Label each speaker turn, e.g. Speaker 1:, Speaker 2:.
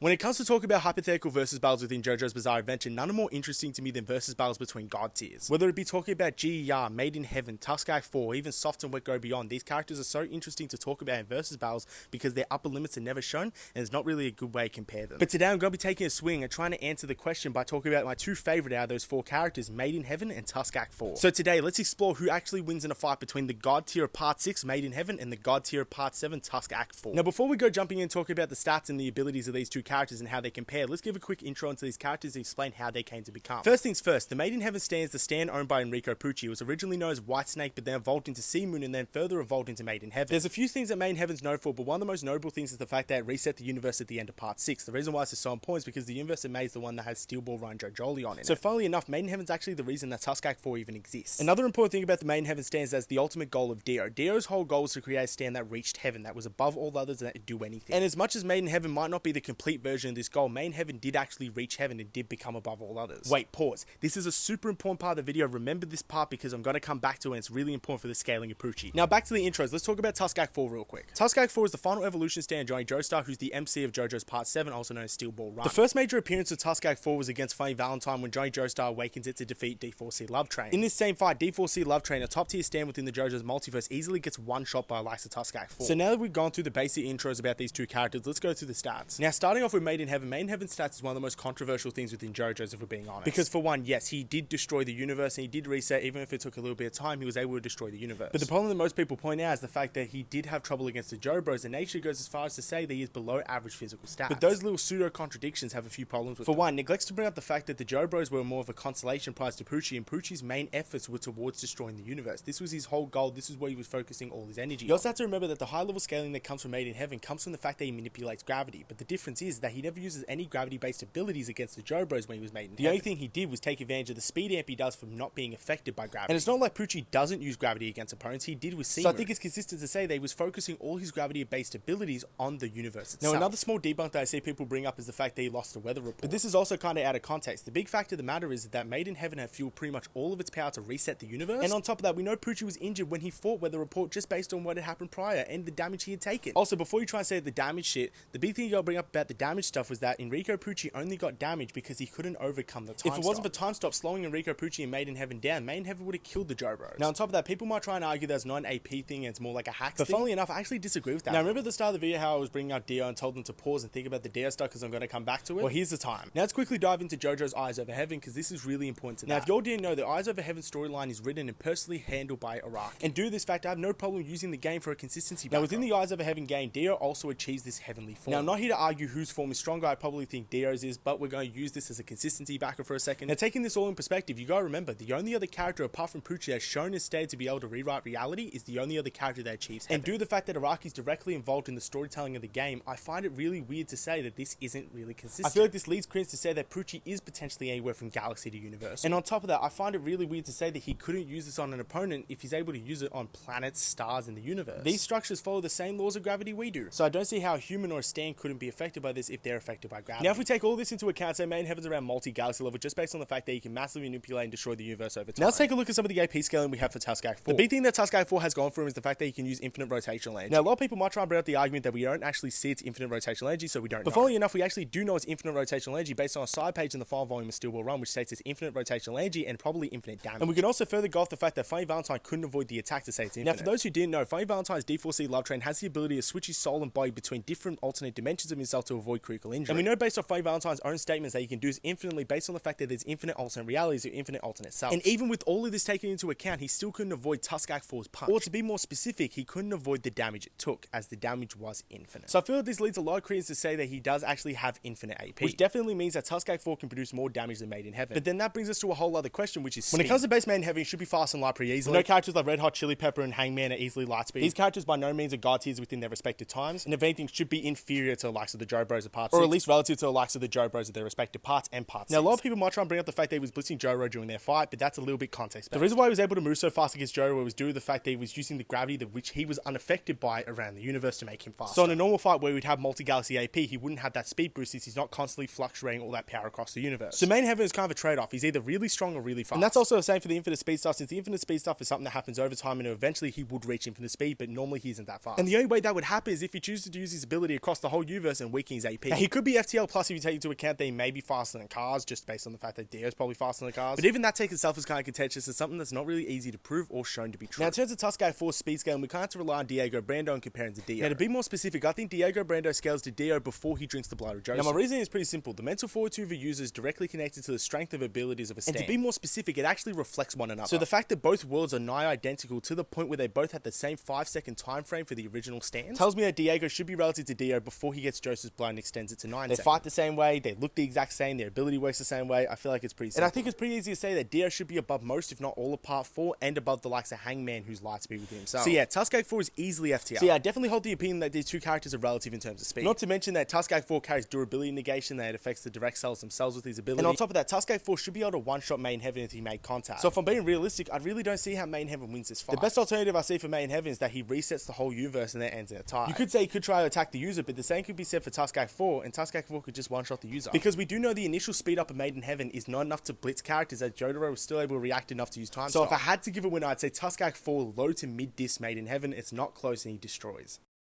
Speaker 1: When it comes to talking about hypothetical versus battles within JoJo's Bizarre Adventure, none are more interesting to me than versus battles between god tiers. Whether it be talking about GER, Made in Heaven, Tusk Act 4, or even Soft and Wet Go Beyond, these characters are so interesting to talk about in versus battles because their upper limits are never shown, and there's not really a good way to compare them. But today I'm going to be taking a swing and trying to answer the question by talking about my two favourite out of those four characters, Made in Heaven and Tusk Act 4. So today, let's explore who actually wins in a fight between the god tier of Part 6, Made in Heaven, and the god tier of Part 7, Tusk Act 4. Now before we go jumping in and talking about the stats and the abilities of these two characters and how they compare, let's give a quick intro into these characters and explain how they came to become. First things first, the Made in Heaven stands the stand owned by Enrico Pucci. It was originally known as Whitesnake, but then evolved into Sea Moon and then further evolved into Made in Heaven. There's a few things that Made in Heaven's known for, but one of the most notable things is the fact that it reset the universe at the end of Part 6. The reason why this is so important is because the universe it made is the one that has Steel Ball Run JoJo's on it. So funnily enough, Made in Heaven's actually the reason that Tusk Act 4 even exists. Another important thing about the Made in Heaven stand is as the ultimate goal of Dio. Dio's whole goal was to create a stand that reached heaven, that was above all others and that could do anything. And as much as Made in Heaven might not be the complete version of this goal, Made in Heaven did actually reach heaven and did become above all others. Wait, pause. This is a super important part of the video. Remember this part because I'm going to come back to it and it's really important for the scaling of Pucci. Now back to the intros. Let's talk about Tusk Act 4 real quick. Tusk Act 4 is the final evolution stand Johnny Joestar, who's the MC of JoJo's Part 7, also known as Steel Ball Run. The first major appearance of Tusk Act 4 was against Funny Valentine when Johnny Joestar awakens it to defeat D4C Love Train. In this same fight, D4C Love Train, a top tier stand within the JoJo's multiverse, easily gets one shot by Alexa Tusk Act 4. So now that we've gone through the basic intros about these two characters, let's go through the stats. Now starting off with Made in Heaven stats is one of the most controversial things within JoJo's if we're being honest. Because for one, yes, he did destroy the universe and he did reset, even if it took a little bit of time, he was able to destroy the universe. But the problem that most people point out is the fact that he did have trouble against the JoBros, and nature goes as far as to say that he is below average physical stats. But those little pseudo contradictions have a few problems with them. For one, neglects to bring up the fact that the JoBros were more of a consolation prize to Pucci, and Pucci's main efforts were towards destroying the universe. This was his whole goal, this is where he was focusing all his energy. You also have to remember that the high level scaling that comes from Made in Heaven comes from the fact that he manipulates gravity, but the difference is that he never uses any gravity based abilities against the JoBros when he was Made in Heaven. The only thing he did was take advantage of the speed amp he does from not being affected by gravity. And it's not like Pucci doesn't use gravity against opponents, he did with Sea Moon. So I think it's consistent to say that he was focusing all his gravity based abilities on the universe itself. Now another small debunk that I see people bring up is the fact that he lost the weather report. But this is also kind of out of context. The big fact of the matter is that Made in Heaven had fueled pretty much all of its power to reset the universe. And on top of that, we know Pucci was injured when he fought Weather Report just based on what had happened prior and the damage he had taken. Also, before you try and say the damage shit, the big thing you gotta bring up about the damage stuff was that Enrico Pucci only got damage because he couldn't overcome the time stop. If it wasn't for time stop slowing Enrico Pucci and Made in Heaven down, Made in Heaven would have killed the JoBros. Now on top of that, people might try and argue that's not an AP thing and it's more like a hack thing. But funnily enough, I actually disagree with that. Now remember at the start of the video how I was bringing out Dio and told them to pause and think about the Dio stuff because I'm going to come back to it? Well, here's the time. Now let's quickly dive into JoJo's Eyes Over Heaven because this is really important to that. Now if you all didn't know, the Eyes Over Heaven storyline is written and personally handled by Araki. And due to this fact, I have no problem using the game for a consistency backdrop. Now within the Eyes Over Heaven game, Dio also achieves this heavenly form. Now I'm not here to argue whose form is stronger, I probably think Dio's is, but we're going to use this as a consistency backer for a second. Now taking this all in perspective, you gotta remember, the only other character apart from Pucci that's shown instead to be able to rewrite reality is the only other character that achieves heaven. And due to the fact that Araki is directly involved in the storytelling of the game, I find it really weird to say that this isn't really consistent. I feel like this leads credence to say that Pucci is potentially anywhere from galaxy to universe. And on top of that, I find it really weird to say that he couldn't use this on an opponent if he's able to use it on planets, stars in the universe. These structures follow the same laws of gravity we do. So I don't see how a human or a stand couldn't be affected by this if they're affected by gravity. Now if we take all this into account, say Made in Heaven's around multi-galaxy level just based on the fact that you can massively manipulate and destroy the universe over time. Now let's take a look at some of the AP scaling we have for Tusk Act 4. The big thing that Tusk Act 4 has gone for him is the fact that you can use infinite rotational energy. Now a lot of people might try and bring up the argument that we don't actually see its infinite rotational energy, so we don't know. But funnily enough, we actually do know its infinite rotational energy based on a side page in the final volume of Steel Ball Run, which states it's infinite rotational energy and probably infinite damage. And we can also further go off the fact that Funny Valentine couldn't avoid the attack to say it's infinite. Now for those who didn't know, Funny Valentine's D4C Love Train has the ability to switch his soul and body between different alternate dimensions of himself to avoid critical injury. And we know based off Funny Valentine's own statements that he can do this infinitely based on the fact that there's infinite alternate realities or infinite alternate selves. And even with all of this taken into account, he still couldn't avoid Tusk Act 4's punch. Or to be more specific, he couldn't avoid the damage it took, as the damage was infinite. So I feel that this leads a lot of credence to say that he does actually have infinite AP, which definitely means that Tusk Act 4 can produce more damage than Made in Heaven. But then that brings us to a whole other question, which is speed. When it comes to base Made in Heaven, he should be fast and light pretty easily. No characters like Red Hot Chili Pepper and Hangman are easily light speed. These characters by no means are god tiers within their respective times, and if anything should be inferior to the likes of the JoBros of Part 6, or at least relative to the likes of the JoBros of their respective parts and Part 6. Now a lot of people might try and bring up the fact that he was blitzing JoRo during their fight, but that's a little bit context based. The reason why he was able to move so fast against JoRo was due to the fact that he was using the gravity that which he was unaffected by around the universe to make him faster. So in a normal fight where we'd have multi-galaxy AP, he wouldn't have that speed boost since he's not constantly fluctuating all that power across the universe. So Made in Heaven is kind of a trade-off. He's either really strong or really fast. And that's also the same for the infinite speed stuff, since the infinite speed stuff is something that happens over time and eventually he would reach infinite speed, but normally he isn't that fast. And the only way that would happen is if he chooses to use his ability across the whole universe and weaken his AP. AP. Now, he could be FTL plus if you take into account that he may be faster than cars, just based on the fact that Dio's probably faster than cars. But even that take itself is kind of contentious. It's something that's not really easy to prove or shown to be true. Now, in terms of Tusk Act 4's speed scale, we kind of have to rely on Diego Brando and compare him to Dio. Now, to be more specific, I think Diego Brando scales to Dio before he drinks the blood of Joseph. Now, my reasoning is pretty simple. The mental fortitude of a user is directly connected to the strength of abilities of a stand. And to be more specific, it actually reflects one another. So the fact that both worlds are nigh identical to the point where they both had the same 5-second time frame for the original stand tells me that Diego should be relative to Dio before he gets Joseph's blood and extends it to 9 seconds. They fight the same way, they look the exact same, their ability works the same way. I feel like it's pretty simple. And I think it's pretty easy to say that Dio should be above most, if not all, of Part 4 and above the likes of Hangman, who's light speed within himself. So yeah, Tusk Act 4 is easily FTL. So yeah, I definitely hold the opinion that these two characters are relative in terms of speed. Not to mention that Tusk Act 4 carries durability negation, that it affects the direct cells themselves with his ability. And on top of that, Tusk Act 4 should be able to one-shot Main Heaven if he made contact. So if I'm being realistic, I really don't see how Main Heaven wins this fight. The best alternative I see for Main Heaven is that he resets the whole universe and then ends in a tie. You could say he could try to attack the user, but the same could be said for Tusk Act 4, and Tusk Act 4 could just one-shot the user. Because we do know the initial speed up of Maiden Heaven is not enough to blitz characters, as Jotaro was still able to react enough to use time. So if I had to give a winner, I'd say Tusk Act 4 low to mid-diss Maiden Heaven. It's not close and he destroys.